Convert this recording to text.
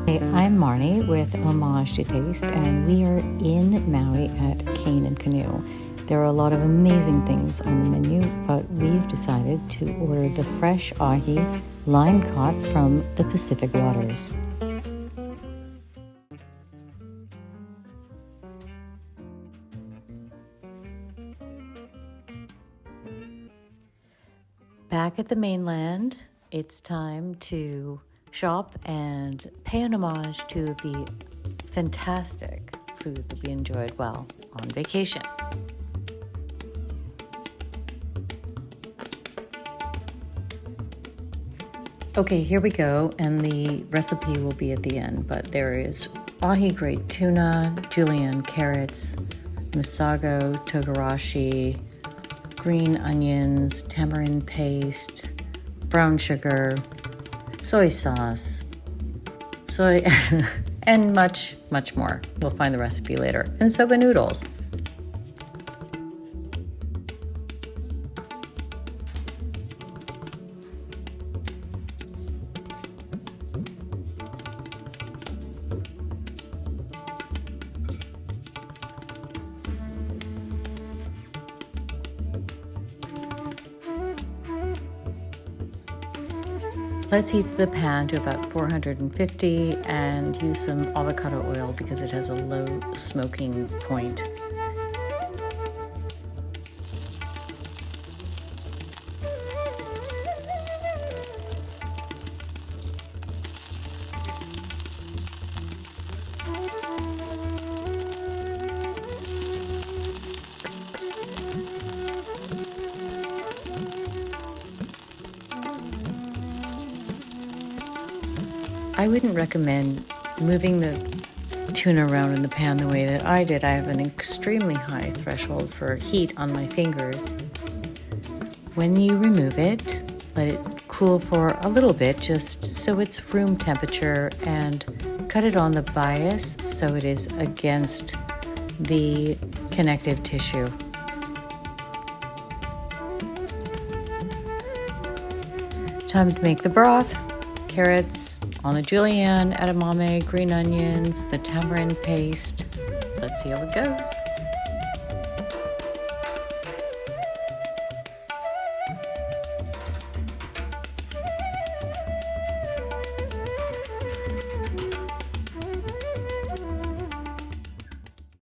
Hey, I'm Marnie with Homage to Taste, and we are in Maui at Canoe. There are a lot of amazing things on the menu, but we've decided to order the fresh ahi line caught from the Pacific waters. Back at the mainland, it's time to shop and pay an homage to the fantastic food that we enjoyed while on vacation. Okay, here we go, and the recipe will be at the end, but there is ahi grate tuna, julienne carrots, misago, togarashi, green onions, tamarind paste, brown sugar, soy sauce, and much, much more. We'll find the recipe later. And soba noodles. Let's heat the pan to about 450 and use some avocado oil because it has a low smoking point. I wouldn't recommend moving the tuna around in the pan the way that I did. I have an extremely high threshold for heat on my fingers. When you remove it, let it cool for a little bit, just so it's room temperature, and cut it on the bias so it is against the connective tissue. Time to make the broth. Carrots on the julienne, edamame, green onions, the tamarind paste. Let's see how it goes.